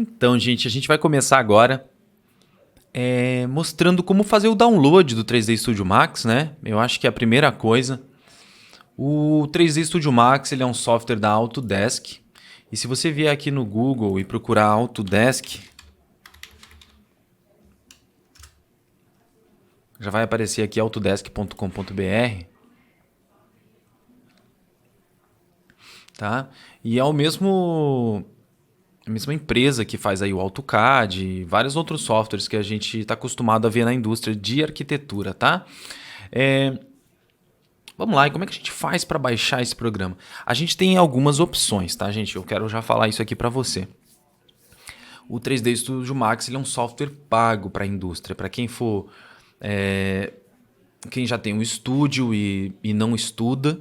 Então, gente, a gente vai começar agora mostrando como fazer o download do 3D Studio Max, né? Eu acho que é a primeira coisa. O 3D Studio Max ele é um software da Autodesk. E se você vier aqui no Google e procurar Autodesk, já vai aparecer aqui autodesk.com.br. Tá? E é a mesma empresa que faz aí o AutoCAD e vários outros softwares que a gente está acostumado a ver na indústria de arquitetura, tá? Vamos lá, e como é que a gente faz para baixar esse programa? A gente tem algumas opções, tá, gente? Eu quero já falar isso aqui para você. O 3D Studio Max ele é um software pago para a indústria. Para quem for... quem já tem um estúdio e não estuda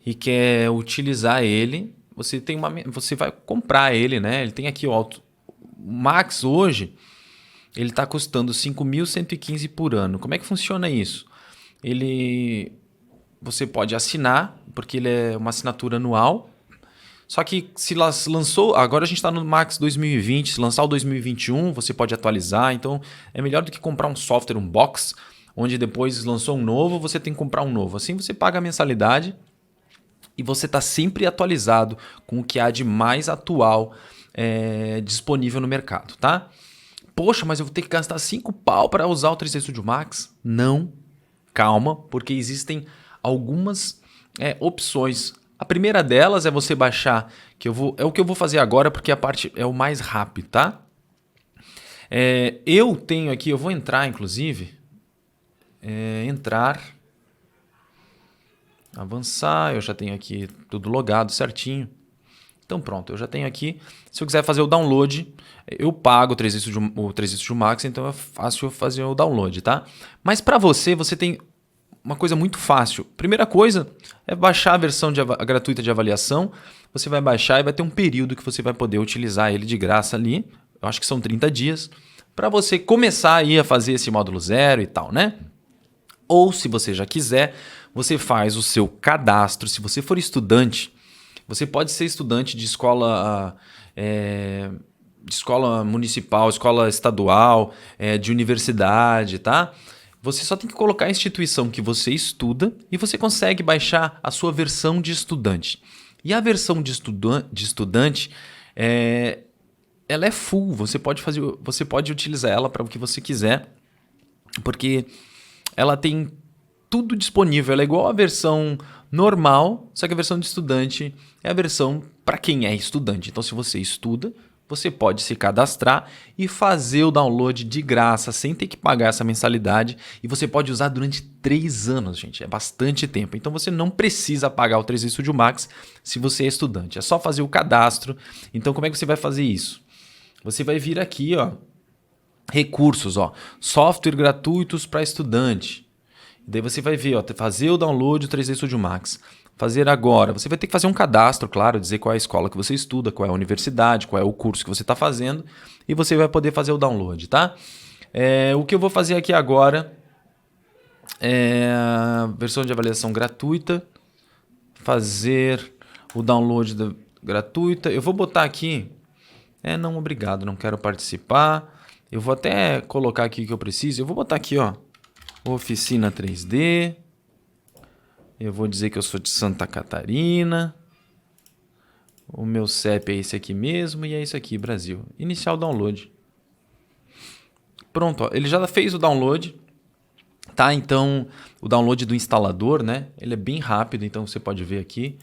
e quer utilizar ele, você vai comprar ele, né? Ele tem aqui o Max hoje, ele está custando 5.115 por ano. Como é que funciona isso? Você pode assinar, porque ele é uma assinatura anual. Só que se lançou, agora a gente está no Max 2020, se lançar o 2021, você pode atualizar. Então é melhor do que comprar um software, um box, onde depois lançou um novo, você tem que comprar um novo. Assim você paga a mensalidade e você está sempre atualizado com o que há de mais atual disponível no mercado, tá? Poxa, mas eu vou ter que gastar 5 pau para usar o 3D Studio Max? Não, calma, porque existem algumas opções. A primeira delas é você baixar, é o que eu vou fazer agora, porque a parte é o mais rápido, tá? Eu tenho aqui, eu vou entrar, inclusive, avançar, eu já tenho aqui tudo logado certinho. Então pronto, eu já tenho aqui. Se eu quiser fazer o download, eu pago o 3D Studio Max, então é fácil fazer o download, tá? Mas para você tem uma coisa muito fácil. Primeira coisa é baixar a versão gratuita de avaliação. Você vai baixar e vai ter um período que você vai poder utilizar ele de graça ali. Eu acho que são 30 dias. Para você começar aí a fazer esse módulo zero e tal, né? Ou se você já quiser, você faz o seu cadastro. Se você for estudante, você pode ser estudante de escola municipal, escola estadual, de universidade, tá? Você só tem que colocar a instituição que você estuda e você consegue baixar a sua versão de estudante. E a versão de estudante, ela é full. Você pode utilizar ela para o que você quiser, porque ela tem tudo disponível. Ela é igual a versão normal, só que a versão de estudante é a versão para quem é estudante. Então, se você estuda, você pode se cadastrar e fazer o download de graça, sem ter que pagar essa mensalidade. E você pode usar durante 3 anos, gente. É bastante tempo. Então, você não precisa pagar o 3D Studio Max se você é estudante. É só fazer o cadastro. Então, como é que você vai fazer isso? Você vai vir aqui, ó, recursos, ó, software gratuitos para estudante. Daí você vai ver, ó, fazer o download do 3D Studio Max. Fazer agora. Você vai ter que fazer um cadastro, claro, dizer qual é a escola que você estuda, qual é a universidade, qual é o curso que você está fazendo. E você vai poder fazer o download, tá? O que eu vou fazer aqui agora é a versão de avaliação gratuita. Fazer o download gratuita. Eu vou botar aqui... não, obrigado, não quero participar. Eu vou até colocar aqui o que eu preciso. Eu vou botar aqui, ó, Oficina 3D. Eu vou dizer que eu sou de Santa Catarina. O meu CEP é esse aqui mesmo e é isso aqui, Brasil. Iniciar o download. Pronto, ó, ele já fez o download. Tá, então o download do instalador, né? Ele é bem rápido, então você pode ver aqui.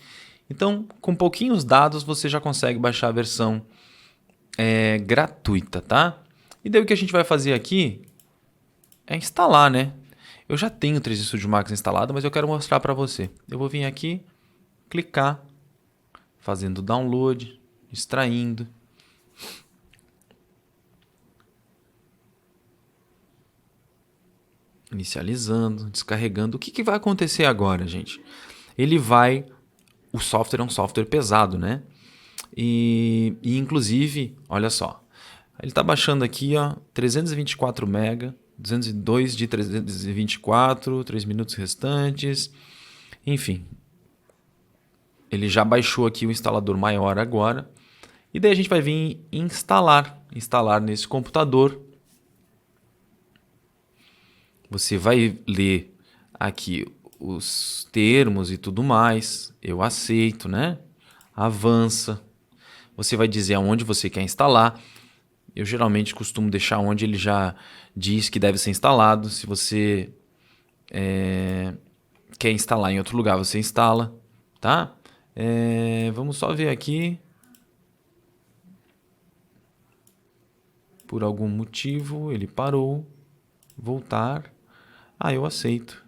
Então, com pouquinhos dados, você já consegue baixar a versão gratuita, tá? E daí o que a gente vai fazer aqui é instalar, né? Eu já tenho o 3D Studio Max instalado, mas eu quero mostrar para você. Eu vou vir aqui, clicar, fazendo download, extraindo. Inicializando, descarregando. O que vai acontecer agora, gente? O software é um software pesado, né? E inclusive, olha só, ele está baixando aqui, ó, 324 MB, 202 de 324, 3 minutos restantes, enfim. Ele já baixou aqui o instalador maior agora. E daí a gente vai vir instalar. instalar nesse computador. Você vai ler aqui os termos e tudo mais. Eu aceito, né? Avança. Você vai dizer aonde você quer instalar. Eu geralmente costumo deixar onde ele já diz que deve ser instalado. Se você quer instalar em outro lugar, você instala, tá? Vamos só ver aqui. Por algum motivo ele parou. Voltar. Eu aceito.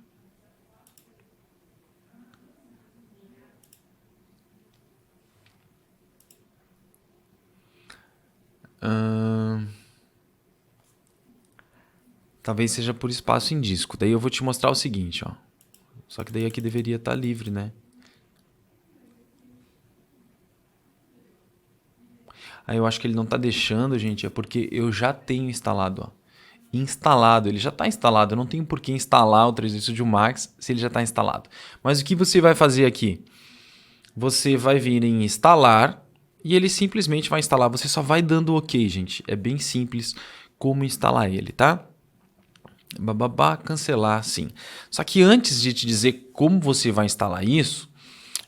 Talvez seja por espaço em disco. Daí eu vou te mostrar o seguinte, ó. Só que daí aqui deveria estar livre, né? Aí eu acho que ele não está deixando, gente, é porque eu já tenho instalado, ó. Instalado, ele já está instalado. Eu não tenho por que instalar o 3D Studio Max se ele já está instalado. Mas o que você vai fazer aqui? Você vai vir em instalar e ele simplesmente vai instalar. Você só vai dando OK, gente. É bem simples como instalar ele, tá? Cancelar, sim. Só que antes de te dizer como você vai instalar isso,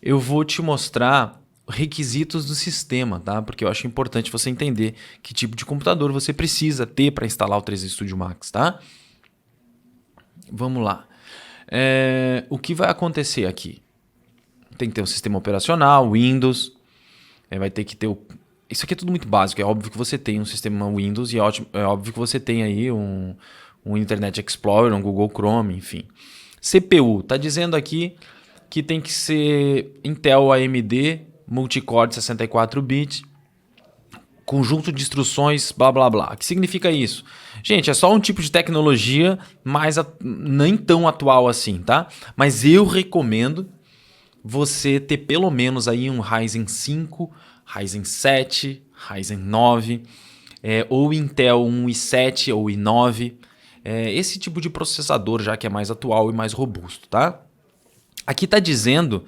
eu vou te mostrar requisitos do sistema, tá? Porque eu acho importante você entender que tipo de computador você precisa ter para instalar o 3D Studio Max, tá? Vamos lá. O que vai acontecer aqui? Tem que ter um sistema operacional, Windows, vai ter que ter Isso aqui é tudo muito básico, é óbvio que você tem um sistema Windows e é óbvio que você tem aí um Internet Explorer, um Google Chrome, enfim. CPU, tá dizendo aqui que tem que ser Intel AMD, multicore de 64 bits, conjunto de instruções, blá blá blá. O que significa isso? Gente, é só um tipo de tecnologia nem tão atual assim, tá? Mas eu recomendo você ter pelo menos aí um Ryzen 5, Ryzen 7, Ryzen 9, ou Intel 1 i7 ou i9. Esse tipo de processador já que é mais atual e mais robusto, tá? Aqui está dizendo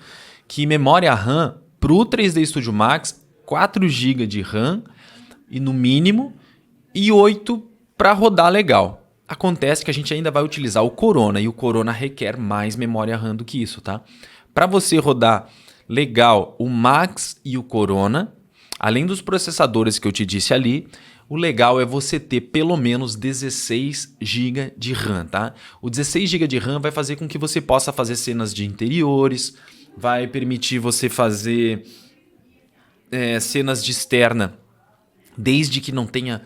que memória RAM para o 3D Studio Max, 4 GB de RAM e no mínimo, e 8 para rodar legal. Acontece que a gente ainda vai utilizar o Corona e o Corona requer mais memória RAM do que isso, tá? Para você rodar legal o Max e o Corona, além dos processadores que eu te disse ali, o legal é você ter pelo menos 16 GB de RAM, tá? O 16 GB de RAM vai fazer com que você possa fazer cenas de interiores, vai permitir você fazer cenas de externa, desde que não tenha,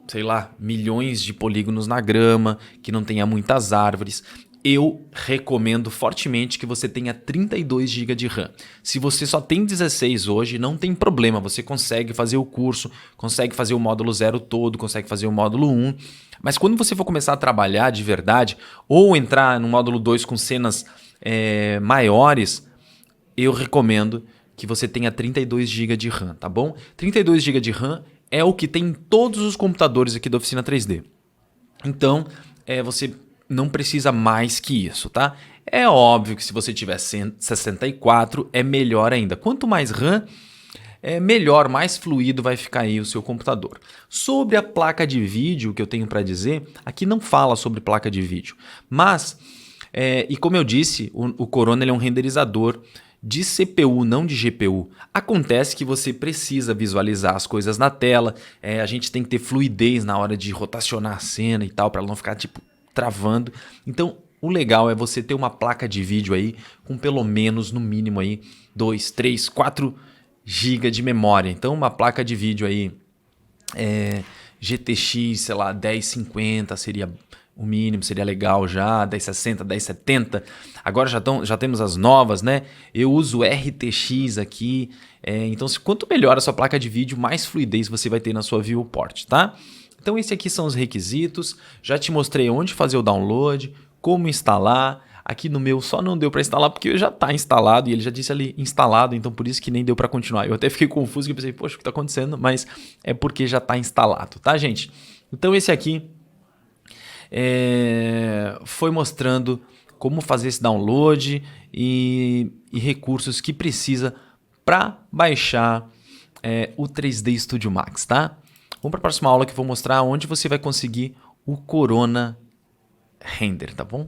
sei lá, milhões de polígonos na grama, que não tenha muitas árvores. Eu recomendo fortemente que você tenha 32 GB de RAM. Se você só tem 16 hoje, não tem problema. Você consegue fazer o curso, consegue fazer o módulo 0 todo, consegue fazer o módulo 1. Mas quando você for começar a trabalhar de verdade, ou entrar no módulo 2 com cenas maiores, eu recomendo que você tenha 32 GB de RAM, tá bom? 32 GB de RAM é o que tem em todos os computadores aqui da Oficina 3D. Então, você não precisa mais que isso, tá? É óbvio que se você tiver 64 é melhor ainda. Quanto mais RAM, melhor, mais fluido vai ficar aí o seu computador. Sobre a placa de vídeo que eu tenho para dizer, aqui não fala sobre placa de vídeo, mas, e como eu disse, o Corona ele é um renderizador de CPU, não de GPU. Acontece que você precisa visualizar as coisas na tela, a gente tem que ter fluidez na hora de rotacionar a cena e tal, para ela não ficar tipo travando. Então, o legal é você ter uma placa de vídeo aí com pelo menos, no mínimo aí, 2, 3, 4 GB de memória. Então, uma placa de vídeo aí GTX, sei lá, 1050 seria o mínimo, seria legal já, 1060, 1070. Agora já temos as novas, né? Eu uso RTX aqui. Então, quanto melhor a sua placa de vídeo, mais fluidez você vai ter na sua viewport, tá? Então, esses aqui são os requisitos. Já te mostrei onde fazer o download, como instalar. Aqui no meu só não deu para instalar porque já está instalado e ele já disse ali instalado, então por isso que nem deu para continuar. Eu até fiquei confuso e pensei, poxa, o que está acontecendo? Mas é porque já está instalado, tá, gente? Então, esse aqui foi mostrando como fazer esse download e recursos que precisa para baixar o 3D Studio Max, tá? Vamos para a próxima aula que eu vou mostrar onde você vai conseguir o Corona Render, tá bom?